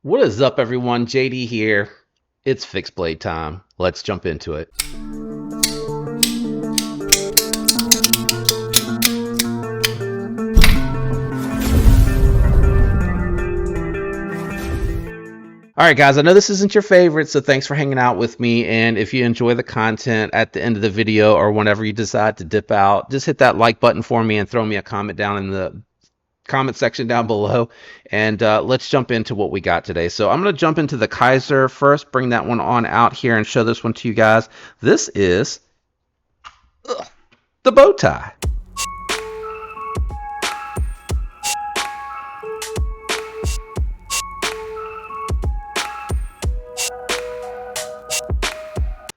What is up, everyone? JD here. It's fixed blade time. Let's jump into it. All right, guys, I know this isn't your favorite, so thanks for hanging out with me. And if you enjoy the content at the end of the video or whenever you decide to dip out, just hit that like button for me and throw me a comment down in the comment section down below, and let's jump into what we got today. So I'm going to jump into the Kizer first, bring that one on out here and show this one to you guys. This is the bow tie.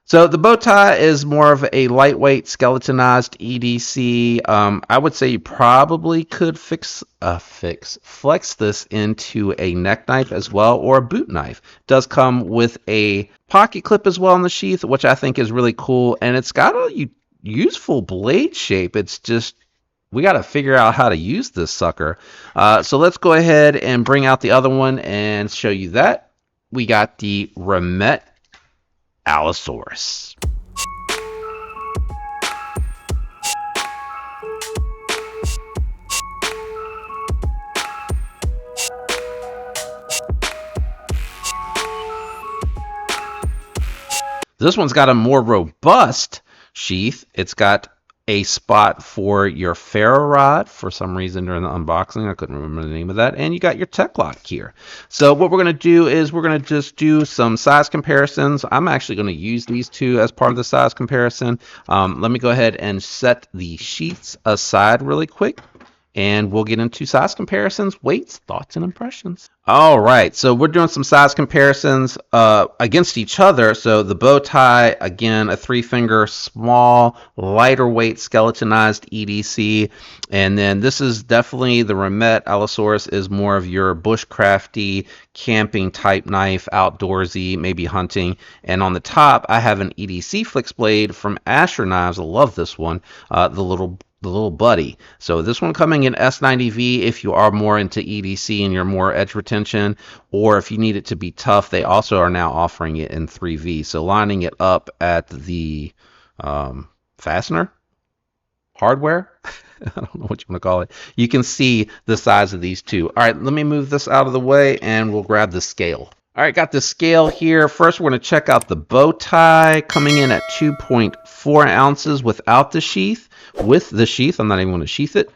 So the bow tie is more of a lightweight skeletonized EDC. I would say you probably could flex this into a neck knife as well, or a boot knife. It does come with a pocket clip as well in the sheath, which I think is really cool, and it's got a useful blade shape. It's just we got to figure out how to use this sucker. So let's go ahead and bring out the other one and show you that. We got the Remette Allosaurus. This one's got a more robust sheath. It's got a spot for your ferro rod. For some reason during the unboxing, I couldn't remember the name of that. And you got your tech lock here. So what we're going to do is we're going to just do some size comparisons. I'm actually going to use these two as part of the size comparison. Let me go ahead and set the sheaths aside really quick, and we'll get into size comparisons, weights, thoughts, and impressions. All right, so we're doing some size comparisons against each other. So the bow tie, again, a 3-finger, small, lighter weight skeletonized EDC. And then this is definitely the Remette Allosaurus is more of your bushcrafty, camping type knife, outdoorsy, maybe hunting. And on the top, I have an EDC flex blade from Asher Knives. I love this one, the little buddy. So this one coming in S90V if you are more into EDC and you're more edge retention, or if you need it to be tough, they also are now offering it in 3V. So lining it up at the fastener, hardware, I don't know what you want to call it, you can see the size of these two. All right, let me move this out of the way and we'll grab the scale. All right, got the scale here. First, we're going to check out the bow tie coming in at 2.4 ounces without the sheath. With the sheath, I'm not even going to sheath it.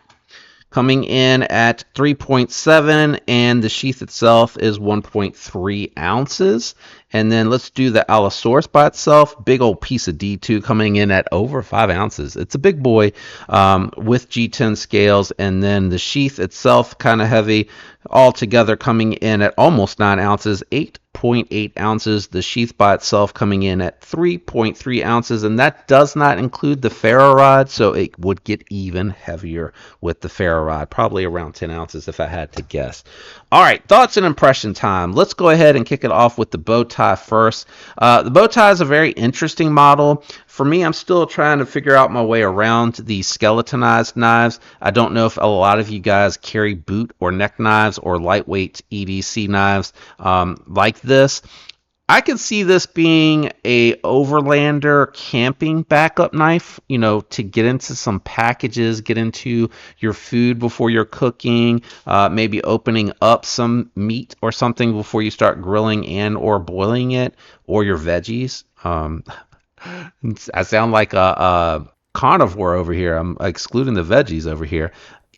Coming in at 3.7, and the sheath itself is 1.3 ounces. And then let's do the Allosaurus by itself. Big old piece of D2 coming in at over 5 ounces. It's a big boy with G10 scales. And then the sheath itself, kind of heavy, all together coming in at almost 9 ounces, 8.8 ounces. The sheath by itself coming in at 3.3 ounces. And that does not include the ferro rod, so it would get even heavier with the ferro rod, probably around 10 ounces if I had to guess. All right, thoughts and impression time. Let's go ahead and kick it off with the bow tie first. The bow tie is a very interesting model. For me, I'm still trying to figure out my way around the skeletonized knives. I don't know if a lot of you guys carry boot or neck knives or lightweight EDC knives like this. I could see this being a overlander camping backup knife, you know, to get into some packages, get into your food before you're cooking, maybe opening up some meat or something before you start grilling and or boiling it, or your veggies. I sound like a carnivore over here. I'm excluding the veggies over here.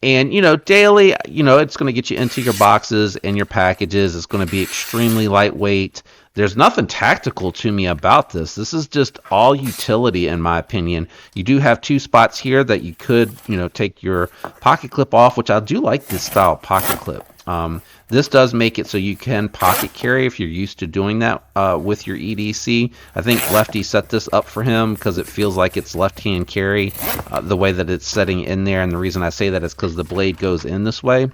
And, you know, daily, you know, it's going to get you into your boxes and your packages. It's going to be extremely lightweight. There's nothing tactical to me about this. This is just all utility, in my opinion. You do have 2 spots here that you could, you know, take your pocket clip off, which I do like this style pocket clip. This does make it so you can pocket carry if you're used to doing that with your EDC. I think Lefty set this up for him because it feels like it's left-hand carry the way that it's setting in there. And the reason I say that is because the blade goes in this way.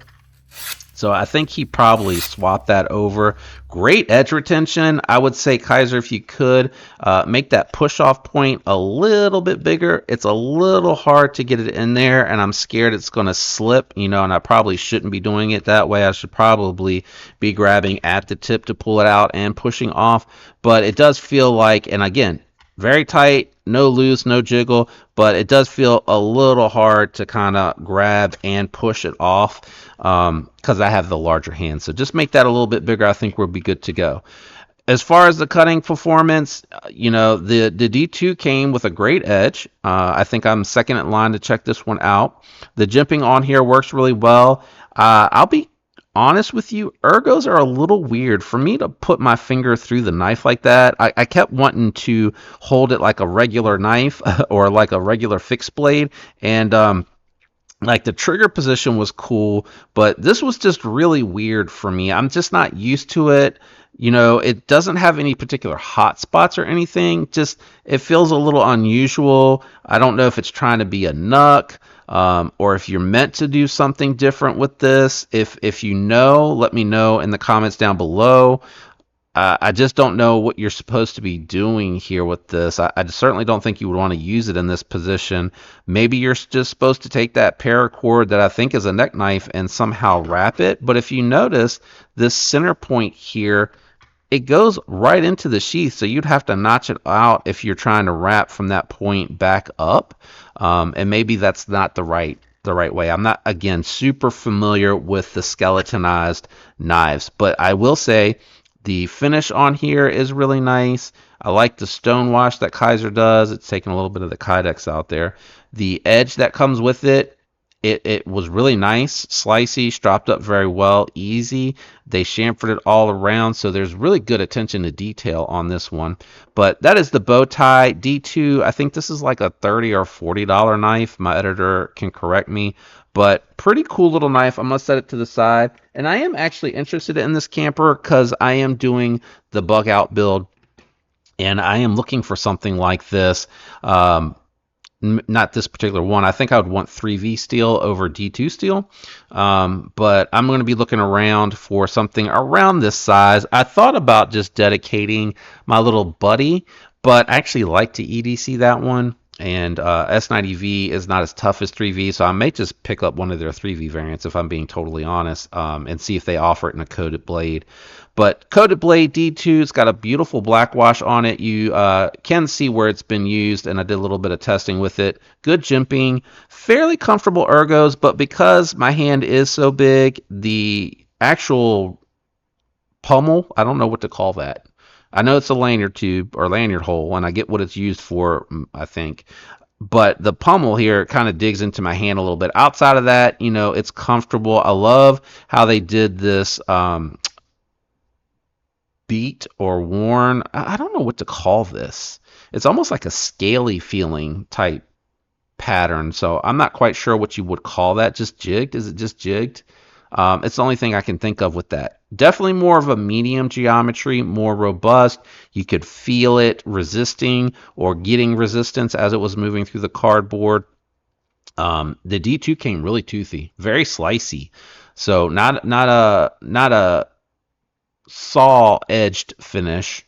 So I think he probably swapped that over. Great edge retention. I would say, Kizer, if you could make that push off point a little bit bigger. It's a little hard to get it in there, and I'm scared it's going to slip, and I probably shouldn't be doing it that way. I should probably be grabbing at the tip to pull it out and pushing off. But it does feel like, and again, very tight, no loose, no jiggle, but it does feel a little hard to kind of grab and push it off because I have the larger hand. So just make that a little bit bigger. I think we'll be good to go. As far as the cutting performance, the D2 came with a great edge. I think I'm second in line to check this one out. The jimping on here works really well. I'll be honest with you, ergos are a little weird. For me to put my finger through the knife like that, I kept wanting to hold it like a regular knife or like a regular fixed blade. And like the trigger position was cool, but this was just really weird for me. I'm just not used to it. It doesn't have any particular hot spots or anything. Just it feels a little unusual. I don't know if it's trying to be a knuck, or if you're meant to do something different with this. If you know, let me know in the comments down below. I just don't know what you're supposed to be doing here with this. I certainly don't think you would want to use it in this position. Maybe you're just supposed to take that paracord that I think is a neck knife and somehow wrap it. But if you notice, this center point here, it goes right into the sheath, so you'd have to notch it out if you're trying to wrap from that point back up. And maybe that's not the right way. I'm not, again, super familiar with the skeletonized knives, but I will say the finish on here is really nice. I like the stonewash that Kizer does. It's taking a little bit of the Kydex out there. The edge that comes with it, it was really nice, slicey, stropped up very well, easy. They chamfered it all around, so there's really good attention to detail on this one. But that is the bow tie D2. I think this is like a $30 or $40 knife. My editor can correct me. But pretty cool little knife. I'm going to set it to the side. And I am actually interested in this camper because I am doing the bug out build. And I am looking for something like this. Not this particular one. I think I would want 3V steel over D2 steel. But I'm going to be looking around for something around this size. I thought about just dedicating my little buddy, but I actually like to EDC that one. And S90V is not as tough as 3V, so I may just pick up one of their 3V variants if I'm being totally honest, and see if they offer it in a coated blade. But coated blade D2, it's got a beautiful black wash on it. You can see where it's been used, and I did a little bit of testing with it. Good jimping, fairly comfortable ergos, but because my hand is so big, the actual pommel, I don't know what to call that. I know it's a lanyard tube or lanyard hole, and I get what it's used for, I think. But the pommel here kind of digs into my hand a little bit. Outside of that, it's comfortable. I love how they did this beat or worn. I don't know what to call this. It's almost like a scaly feeling type pattern. So I'm not quite sure what you would call that. Just jigged? Is it just jigged? It's the only thing I can think of with that. Definitely more of a medium geometry, more robust. You could feel it resisting or getting resistance as it was moving through the cardboard. The D2 came really toothy, very slicey. So not a saw edged finish,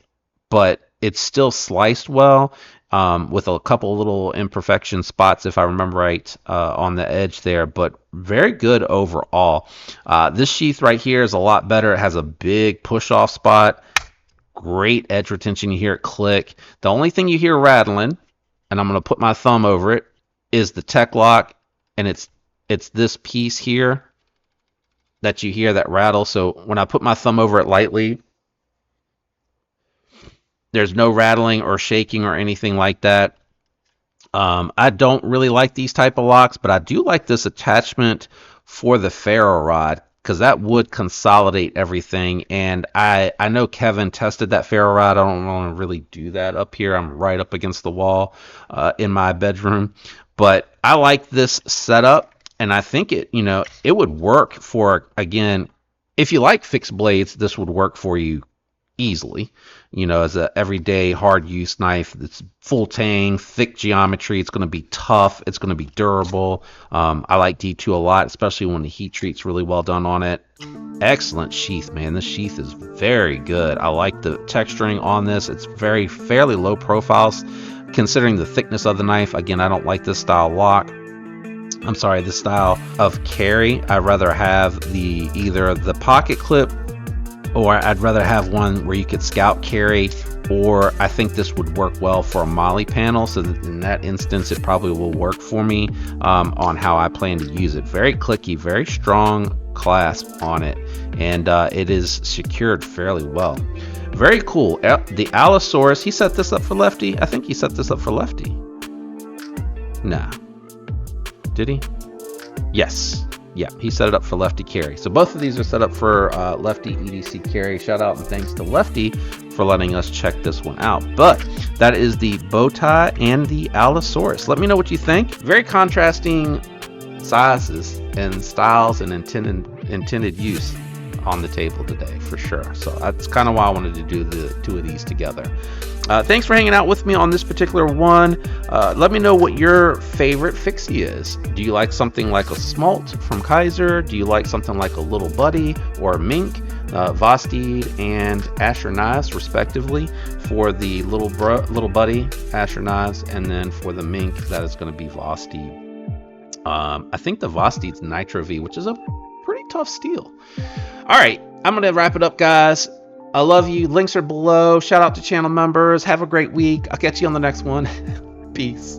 but it's still sliced well. With a couple little imperfection spots, if I remember right, on the edge there, but very good overall. This sheath right here is a lot better. It has a big push-off spot, great edge retention. You hear it click. The only thing you hear rattling, and I'm going to put my thumb over it, is the tech lock, and it's this piece here that you hear that rattle. So when I put my thumb over it lightly, there's no rattling or shaking or anything like that. I don't really like these type of locks, but I do like this attachment for the ferro rod because that would consolidate everything. And I know Kevin tested that ferro rod. I don't want to really do that up here. I'm right up against the wall in my bedroom. But I like this setup, and I think it would work for, again, if you like fixed blades, this would work for you easily. You know, as a everyday hard use knife. It's full tang, thick geometry. It's going to be tough. It's going to be durable. I like D2 a lot, especially when the heat treat's really well done on it. Excellent sheath, man. This sheath is very good. I like the texturing on this. It's fairly low profiles considering the thickness of the knife. Again, I don't like this style lock. I'm sorry, this style of carry. I'd rather have either the pocket clip, or I'd rather have one where you could scout carry, or I think this would work well for a molly panel. So that in that instance, it probably will work for me on how I plan to use it. Very clicky, very strong clasp on it, and it is secured fairly well. Very cool. The Allosaurus, he set this up for lefty. I think he set this up for lefty. Nah. Did he? Yes. Yeah, he set it up for lefty carry. So both of these are set up for lefty EDC carry. Shout out and thanks to Lefty for letting us check this one out. But that is the bow tie and the Allosaurus. Let me know what you think. Very contrasting sizes and styles and intended use on the table today for sure. So that's kind of why I wanted to do the two of these together. Thanks for hanging out with me on this particular one. Let me know what your favorite fixie is. Do you like something like a Smalt from Kizer? Do you like something like a Little Buddy or a Mink? Vosteed and Asher knives respectively for the Little Buddy Asher knives, and then for the Mink that is going to be Vosteed. I think the Vosteed's Nitro V, which is a pretty tough steel. All right, I'm going to wrap it up, guys. I love you. Links are below. Shout out to channel members. Have a great week. I'll catch you on the next one. Peace.